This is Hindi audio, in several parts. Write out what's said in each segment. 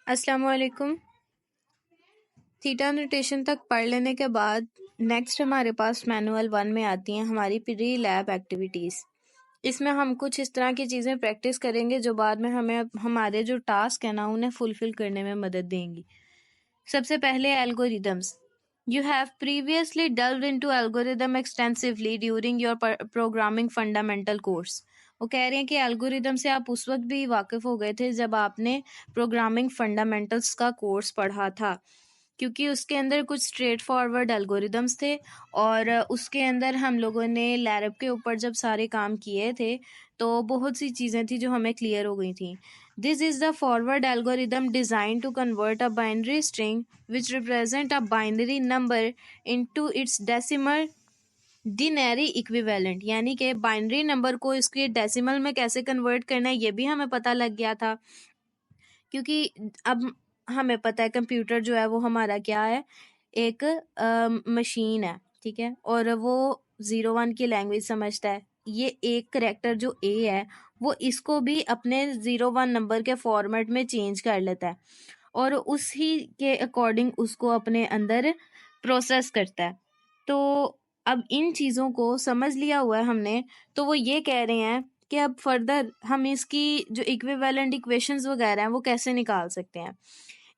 अस्सलाम वालेकुम। थीटा नोटेशन तक पढ़ लेने के बाद नेक्स्ट हमारे पास मैनुअल 1 में आती हैं हमारी प्री लैब एक्टिविटीज़। इसमें हम कुछ इस तरह की चीज़ें प्रैक्टिस करेंगे जो बाद में हमें हमारे जो टास्क है ना उन्हें फुलफिल करने में मदद देंगी। सबसे पहले algorithms. You have previously delved into algorithm extensively during your programming fundamental course. वो कह रहे हैं कि एल्गोरिदम से आप उस वक्त भी वाकिफ हो गए थे जब आपने प्रोग्रामिंग फंडामेंटल्स का कोर्स पढ़ा था, क्योंकि उसके अंदर कुछ स्ट्रेट फॉरवर्ड एल्गोरिदम्स थे और उसके अंदर हम लोगों ने लैरब के ऊपर जब सारे काम किए थे तो बहुत सी चीज़ें थी जो हमें क्लियर हो गई थी। This is the forward algorithm design to convert a binary string which represent a binary number into its decimal denary equivalent, यानी कि बाइनरी नंबर को इसके डेसिमल में कैसे कन्वर्ट करना है ये भी हमें पता लग गया था, क्योंकि अब हमें पता है कंप्यूटर जो है वो हमारा क्या है, एक मशीन है, ठीक है, और वो 01 की लैंग्वेज समझता है। ये एक करेक्टर जो ए है वो इसको भी अपने 01 नंबर के फॉर्मेट में चेंज कर लेता है और उसी के अकॉर्डिंग उसको अपने अंदर प्रोसेस करता है। तो अब इन चीज़ों को समझ लिया हुआ है हमने, तो वो ये कह रहे हैं कि अब फर्दर हम इसकी जो इक्विवेलेंट इक्वेशंस वगैरह हैं वो कैसे निकाल सकते हैं।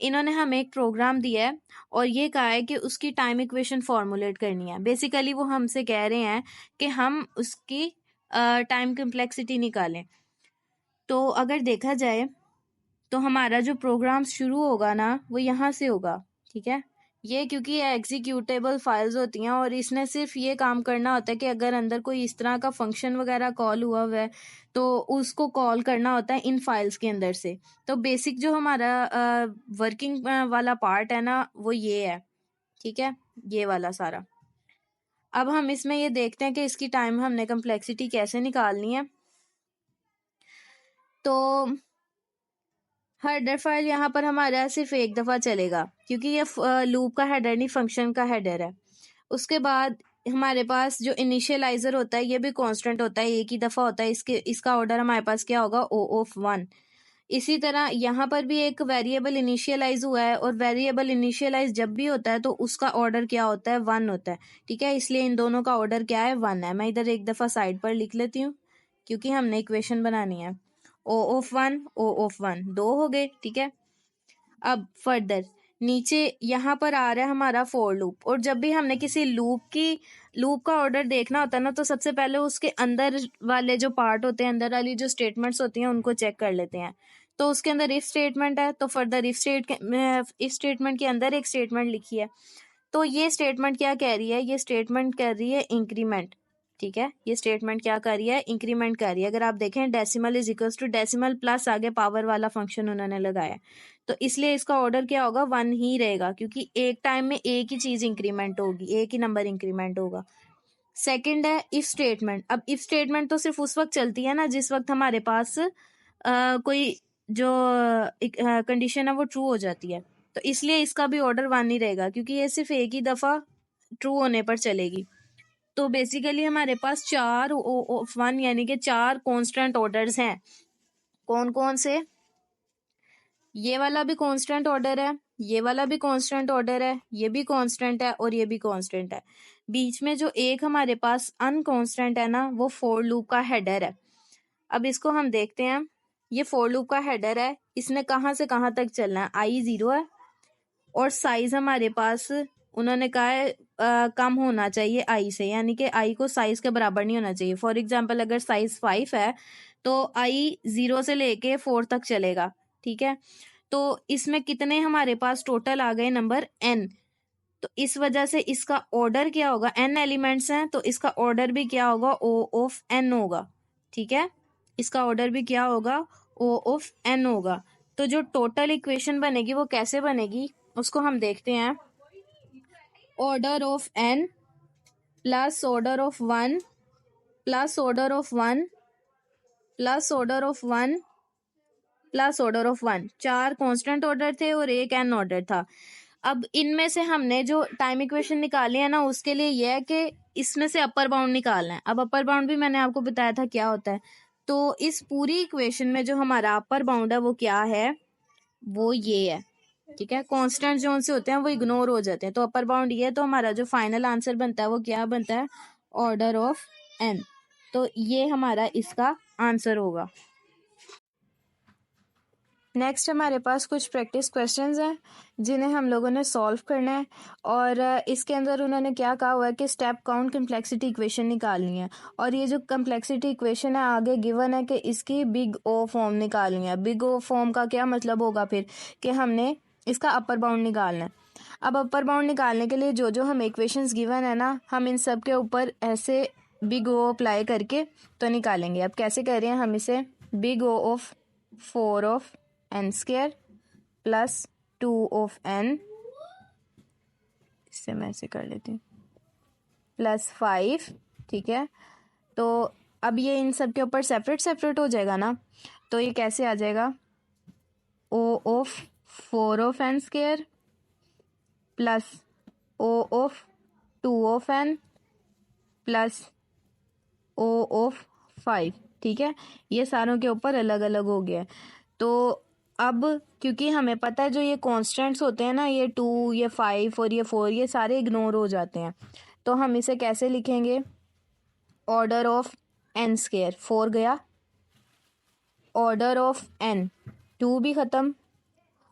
इन्होंने हमें एक प्रोग्राम दिया है और ये कहा है कि उसकी टाइम इक्वेशन फॉर्मुलेट करनी है। बेसिकली वो हमसे कह रहे हैं कि हम उसकी टाइम कम्प्लेक्सिटी निकालें। तो अगर देखा जाए तो हमारा जो प्रोग्राम शुरू होगा ना वो यहाँ से होगा, ठीक है। ये क्योंकि एग्जीक्यूटेबल फाइल्स होती हैं और इसने सिर्फ ये काम करना होता है कि अगर अंदर कोई इस तरह का फंक्शन वगैरह कॉल हुआ है तो उसको कॉल करना होता है इन फाइल्स के अंदर से। तो बेसिक जो हमारा वर्किंग वाला पार्ट है ना वो ये है, ठीक है, ये वाला सारा। अब हम इसमें ये देखते हैं कि इसकी टाइम हमने कम्प्लेक्सिटी कैसे निकालनी है। तो हेडर फाइल यहाँ पर हमारा सिर्फ एक दफ़ा चलेगा क्योंकि ये लूप का हेडर नहीं फंक्शन का हेडर है। उसके बाद हमारे पास जो इनिशियलाइजर होता है ये भी कांस्टेंट होता है, एक ही दफ़ा होता है। इसका ऑर्डर हमारे पास क्या होगा, ओ ऑफ 1। इसी तरह यहाँ पर भी एक वेरिएबल इनिशियलाइज हुआ है और वेरिएबल इनिशियलाइज जब भी होता है तो उसका ऑर्डर क्या होता है, 1 होता है, ठीक है। इसलिए इन दोनों का ऑर्डर क्या है, 1 है। मैं इधर एक दफ़ा साइड पर लिख लेती हूँ क्योंकि हमने इक्वेशन बनानी है। ओ ऑफ 1 ओ ऑफ 1 दो हो गए, ठीक है। अब फर्दर नीचे यहाँ पर आ रहा है हमारा फॉर लूप, और जब भी हमने किसी लूप का ऑर्डर देखना होता है ना तो सबसे पहले उसके अंदर वाले जो पार्ट होते हैं, अंदर वाली जो स्टेटमेंट्स होती हैं उनको चेक कर लेते हैं। तो उसके अंदर इफ स्टेटमेंट है तो फर्दर इफ स्टेटमेंट के अंदर एक स्टेटमेंट लिखी है। तो ये स्टेटमेंट क्या कह रही है, ये स्टेटमेंट कह रही है इंक्रीमेंट, ठीक है। ये स्टेटमेंट क्या कर रही है, इंक्रीमेंट कर रही है। अगर आप देखें decimal is equals to decimal plus आगे पावर वाला फंक्शन उन्होंने लगाया, तो इसलिए इसका ऑर्डर क्या होगा, 1 ही रहेगा, क्योंकि एक टाइम में एक ही चीज इंक्रीमेंट होगी, एक ही नंबर इंक्रीमेंट होगा। सेकंड है इफ स्टेटमेंट। अब इफ स्टेटमेंट तो सिर्फ उस वक्त चलती है ना जिस वक्त हमारे पास कोई जो कंडीशन है वो ट्रू हो जाती है, तो इसलिए इसका भी ऑर्डर 1 ही रहेगा क्योंकि ये सिर्फ एक ही दफा ट्रू होने पर चलेगी। तो बेसिकली हमारे पास 4 ऑफ 1 यानी कि 4 कांस्टेंट ऑर्डर्स हैं। कौन कौन से, ये वाला भी कांस्टेंट ऑर्डर है, ये वाला भी कांस्टेंट ऑर्डर है, ये भी कांस्टेंट है और ये भी कांस्टेंट है। बीच में जो एक हमारे पास अनकांस्टेंट है ना वो फॉर लूप का हेडर है। अब इसको हम देखते हैं। ये फॉर लूप का हेडर है, इसने कहाँ से कहाँ तक चलना है, i 0 है और साइज हमारे पास उन्होंने कहा है कम होना चाहिए i से, यानी कि i को साइज के बराबर नहीं होना चाहिए। फॉर एग्जाम्पल अगर साइज 5 है तो i 0 से लेके 4 तक चलेगा, ठीक है। तो इसमें कितने हमारे पास टोटल आ गए नंबर n, तो इस वजह से इसका ऑर्डर क्या होगा, n एलिमेंट्स हैं तो इसका ऑर्डर भी क्या होगा, o ऑफ n होगा, ठीक है। इसका ऑर्डर भी क्या होगा, o ऑफ n होगा। तो जो टोटल इक्वेशन बनेगी वो कैसे बनेगी उसको हम देखते हैं। Order of n plus order of 1 plus order of 1 plus order of 1 plus order of 1, 4 constant order थे और एक n ऑर्डर था। अब इनमें से हमने जो टाइम इक्वेशन निकाली है ना उसके लिए यह है कि इसमें से अपर बाउंड निकालना है। अब अपर बाउंड भी मैंने आपको बताया था क्या होता है। तो इस पूरी इक्वेशन में जो हमारा अपर बाउंड है वो क्या है, वो ये है, ठीक है। कांस्टेंट जो से होते हैं वो इग्नोर हो जाते हैं, तो अपर बाउंड ये है, तो हमारा जो फाइनल आंसर बनता है वो क्या बनता है, ऑर्डर ऑफ एन। तो ये हमारा इसका आंसर होगा। नेक्स्ट हमारे पास कुछ प्रैक्टिस क्वेश्चंस हैं जिन्हें हम लोगों ने सॉल्व करना है, और इसके अंदर उन्होंने क्या कहा हुआ है कि स्टेप काउंट कम्प्लेक्सिटी इक्वेशन निकालनी है, और ये जो कम्प्लेक्सिटी इक्वेशन है आगे गिवन है कि इसकी बिग ओ फॉर्म निकालनी है। बिग ओ फॉर्म का क्या मतलब होगा फिर कि हमने इसका अपर बाउंड निकालना है। अब अपर बाउंड निकालने के लिए जो जो हम इक्वेशंस गिवन है ना, हम इन सब के ऊपर ऐसे बिग ओ अप्लाई करके तो निकालेंगे। अब कैसे कर रहे हैं हम इसे, big O of 4 of N square plus 2 of N, इससे मैं ऐसे कर लेती हूँ, प्लस 5, ठीक है। तो अब ये इन सब के ऊपर सेपरेट सेपरेट हो जाएगा ना, तो ये कैसे आ जाएगा, O of 4 of N square plus O of 2 of N plus O of 5, ठीक है। ये सारों के ऊपर अलग अलग हो गया। तो अब क्योंकि हमें पता है जो ये कॉन्स्टेंट्स होते हैं ना, ये 2, ये 5 और ये 4, ये सारे इग्नोर हो जाते हैं, तो हम इसे कैसे लिखेंगे, ऑर्डर ऑफ एन स्क्वायर, 4 गया, ऑर्डर ऑफ एन 2 भी ख़त्म,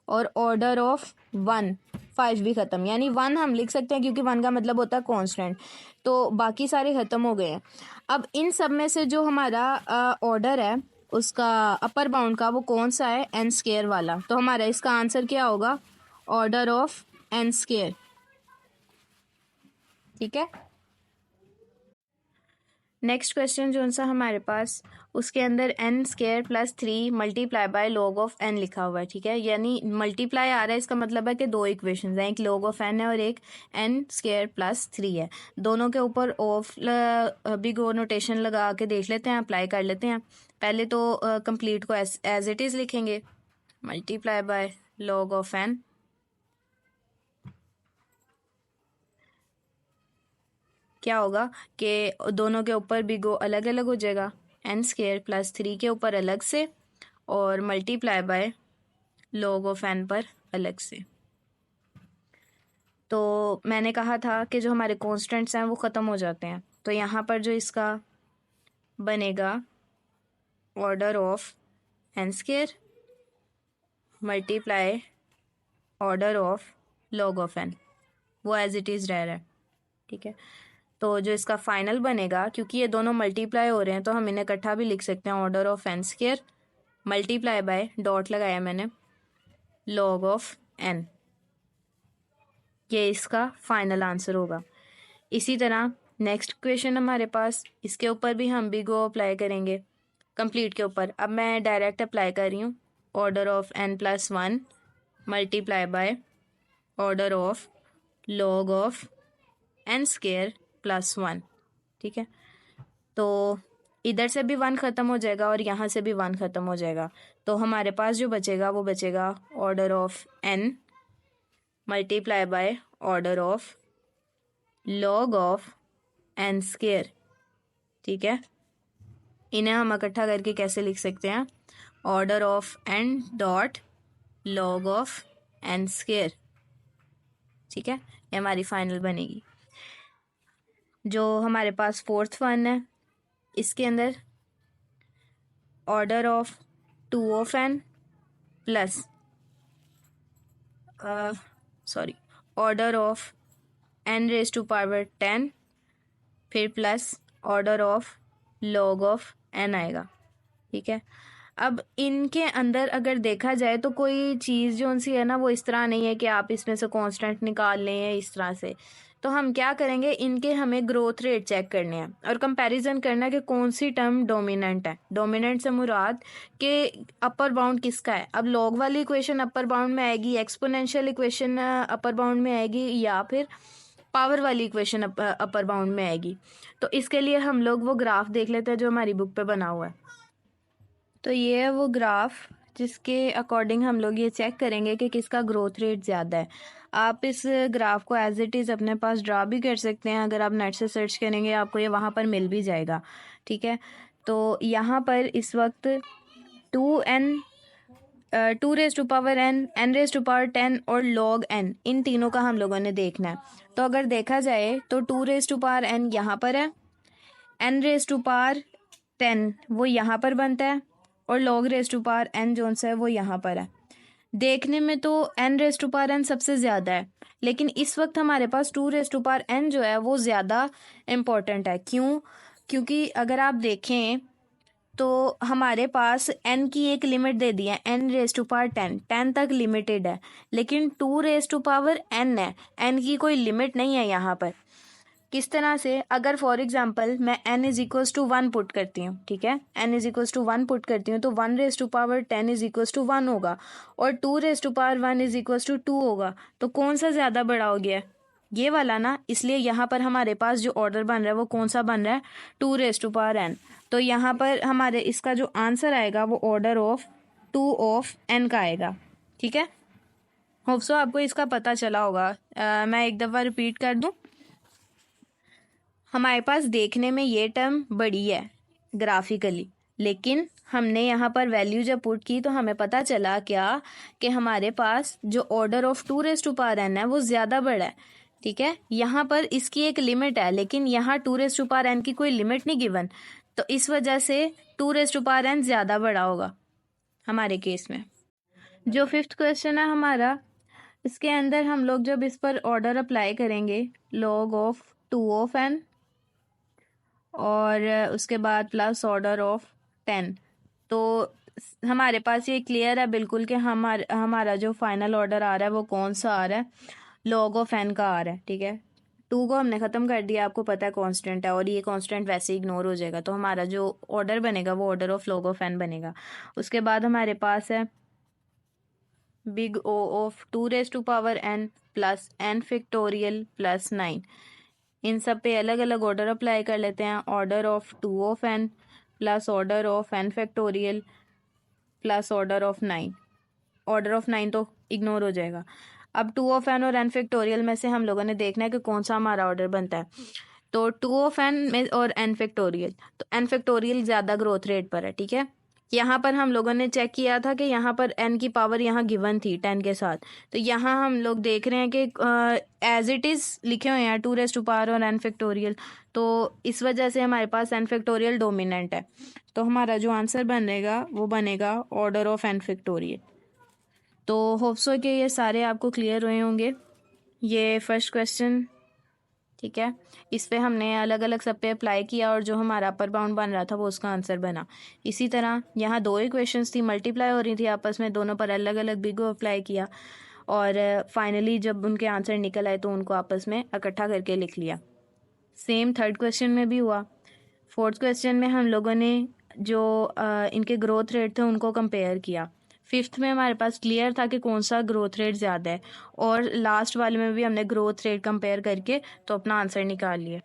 और ऑर्डर ऑफ 1 5 भी ख़त्म। यानी 1 हम लिख सकते हैं क्योंकि 1 का मतलब होता है कांस्टेंट, तो बाकी सारे ख़त्म हो गए हैं। अब इन सब में से जो हमारा ऑर्डर है उसका अपर बाउंड का वो कौन सा है, एन स्क्वायर वाला, तो हमारा इसका आंसर क्या होगा, ऑर्डर ऑफ एन स्क्वायर, ठीक है। नेक्स्ट क्वेश्चन जो सा हमारे पास, उसके अंदर N square plus 3 multiply by log of N लिखा हुआ है, ठीक है। यानी मल्टीप्लाई आ रहा है, इसका मतलब है कि दो इक्वेशंस हैं, एक लॉग ऑफ एन है और एक एन स्क्वायर प्लस 3 है। दोनों के ऊपर ऑफ बिग ओ नोटेशन लगा के देख लेते हैं, अप्लाई कर लेते हैं। पहले तो कंप्लीट को एज इट इज़ लिखेंगे, multiply by log of N, क्या होगा कि दोनों के ऊपर बिग ओ अलग अलग हो जाएगा, एन स्क्वायर प्लस 3 के ऊपर अलग से और multiply by log of N पर अलग से। तो मैंने कहा था कि जो हमारे कॉन्स्टेंट्स हैं वो ख़त्म हो जाते हैं, तो यहाँ पर जो इसका बनेगा order of N square multiply order of log of N, वो एज इट इज़ रह रहा है, ठीक है। तो जो इसका फाइनल बनेगा, क्योंकि ये दोनों मल्टीप्लाई हो रहे हैं तो हम इन्हें इकट्ठा भी लिख सकते हैं, order of N square multiply by, dot लगाया मैंने, लॉग ऑफ एन, ये इसका फाइनल आंसर होगा। इसी तरह नेक्स्ट क्वेश्चन हमारे पास, इसके ऊपर भी हम बिग ओ अप्लाई करेंगे कंप्लीट के ऊपर। अब मैं डायरेक्ट अप्लाई कर रही हूँ, order of N plus 1 multiply by order of log of N square plus 1, ठीक है। तो इधर से भी 1 ख़त्म हो जाएगा और यहाँ से भी 1 ख़त्म हो जाएगा, तो हमारे पास जो बचेगा वो बचेगा order of N multiply by order of log of N square, ठीक है। इन्हें हम इकट्ठा करके कैसे लिख सकते हैं, order of N dot log of N square, ठीक है। ये हमारी फाइनल बनेगी। जो हमारे पास फोर्थ वन है, इसके अंदर order of 2 of N plus order of N raise to power 10 फिर plus order of log of N आएगा, ठीक है। अब इनके अंदर अगर देखा जाए तो कोई चीज़ जो सी है ना वो इस तरह नहीं है कि आप इसमें से कांस्टेंट निकाल लें या इस तरह से। तो हम क्या करेंगे, इनके हमें ग्रोथ रेट चेक करने हैं और कंपैरिजन करना है कि कौन सी टर्म डोमिनेंट है। डोमिनेंट से मुराद कि अपर बाउंड किसका है। अब लॉग वाली इक्वेशन अपर बाउंड में आएगी, एक्सपोनेंशियल इक्वेशन अपर बाउंड में आएगी, या फिर पावर वाली इक्वेशन अपर बाउंड में आएगी। तो इसके लिए हम लोग वो ग्राफ देख लेते हैं जो हमारी बुक पे बना हुआ है। तो ये है वो ग्राफ जिसके अकॉर्डिंग हम लोग ये चेक करेंगे कि किसका ग्रोथ रेट ज़्यादा है। आप इस ग्राफ को एज इट इज़ अपने पास ड्रा भी कर सकते हैं, अगर आप नेट से सर्च करेंगे आपको ये वहाँ पर मिल भी जाएगा, ठीक है। तो यहाँ पर इस वक्त 2n two raise to power n raise to power 10 और log n, इन तीनों का हम लोगों ने देखना है। तो अगर देखा जाए तो two raise to power n यहाँ पर है, n रेज टू पावर 10 वो यहाँ पर बनता है, और log raise to power n जो है वो यहाँ पर है। देखने में तो n raise to power n सबसे ज़्यादा है, लेकिन इस वक्त हमारे पास two raise to power n जो है वो ज़्यादा इम्पोर्टेंट है। क्यों? क्योंकि अगर आप देखें तो हमारे पास n की एक लिमिट दे दी है, n रेज टू पावर 10 तक लिमिटेड है, लेकिन two raise to power n है, n की कोई लिमिट नहीं है यहाँ पर। किस तरह से? अगर फॉर एग्जांपल मैं n is equals to 1 put करती हूँ, ठीक है, n is equals to 1 put करती हूँ, तो 1 raise to power 10 is equals to 1 होगा, और 2 raise to power 1 is equals to 2 होगा। तो कौन सा ज़्यादा बड़ा हो गया? ये वाला ना। इसलिए यहाँ पर हमारे पास जो ऑर्डर बन रहा है वो कौन सा बन रहा है? 2 रेज टू पावर n। तो यहाँ पर हमारे इसका जो आंसर आएगा वो ऑर्डर ऑफ 2 ऑफ n का आएगा। ठीक है, होप सो आपको इसका पता चला होगा। मैं एक दफ़ा रिपीट कर दूँ। हमारे पास देखने में ये टर्म बड़ी है ग्राफिकली, लेकिन हमने यहाँ पर वैल्यू जब पुट की तो हमें पता चला क्या कि हमारे पास जो order of 2 raise to power n है वो ज़्यादा बड़ा है। ठीक है, यहाँ पर इसकी एक लिमिट है, लेकिन यहाँ 2 रेज टू पावर n की कोई लिमिट नहीं गिवन, तो इस वजह से 2 रेज टू पावर n ज़्यादा बड़ा होगा हमारे केस में। जो फिफ्थ क्वेश्चन है हमारा, इसके अंदर हम लोग जब इस पर ऑर्डर अप्लाई करेंगे, log ऑफ 2 ऑफ n और उसके बाद प्लस ऑर्डर ऑफ 10, तो हमारे पास ये क्लियर है बिल्कुल कि हमारा जो फाइनल ऑर्डर आ रहा है वो कौन सा आ रहा है? log ऑफ n का आ रहा है। ठीक है, 2 को हमने ख़त्म कर दिया, आपको पता है कांस्टेंट है, और ये कांस्टेंट वैसे इग्नोर हो जाएगा, तो हमारा जो ऑर्डर बनेगा वो order of log of n बनेगा। उसके बाद हमारे पास है big O of 2 raise to power n plus n factorial plus 9। इन सब पे अलग अलग ऑर्डर अप्लाई कर लेते हैं। Order of 2 of n plus order of n factorial plus order of 9। Order of 9 तो इग्नोर हो जाएगा। अब 2 ऑफ n और n फैक्टोरियल में से हम लोगों ने देखना है कि कौन सा हमारा ऑर्डर बनता है। तो 2 ऑफ n में और n फैक्टोरियल, तो n फैक्टोरियल ज़्यादा ग्रोथ रेट पर है। ठीक है, यहाँ पर हम लोगों ने चेक किया था कि यहाँ पर n की पावर यहाँ गिवन थी 10 के साथ, तो यहाँ हम लोग देख रहे हैं कि एज इट इज़ लिखे हुए हैं 2 रेज टू पावर और n फैक्टोरियल, तो इस वजह से हमारे पास n फैक्टोरियल डोमिनेंट है। तो हमारा जो आंसर बनेगा वो बनेगा ऑर्डर ऑफ n फैक्टोरियल। तो होप सो कि ये सारे आपको क्लियर हुए होंगे। ये फर्स्ट क्वेश्चन, ठीक है, इस पे हमने अलग अलग सब पे अप्लाई किया और जो हमारा अपर बाउंड बन रहा था वो उसका आंसर बना। इसी तरह यहाँ 2 इक्वेशंस थी, मल्टीप्लाई हो रही थी आपस में, दोनों पर अलग अलग बिग O अप्लाई किया, और फाइनली जब उनके आंसर निकल आए तो उनको आपस में इकट्ठा करके लिख लिया। सेम थर्ड क्वेश्चन में भी हुआ। फोर्थ क्वेश्चन में हम लोगों ने जो इनके ग्रोथ रेट थे उनको कंपेयर किया। फिफ्थ में हमारे पास क्लियर था कि कौन सा ग्रोथ रेट ज़्यादा है, और लास्ट वाले में भी हमने ग्रोथ रेट कंपेयर करके तो अपना आंसर निकाल लिया।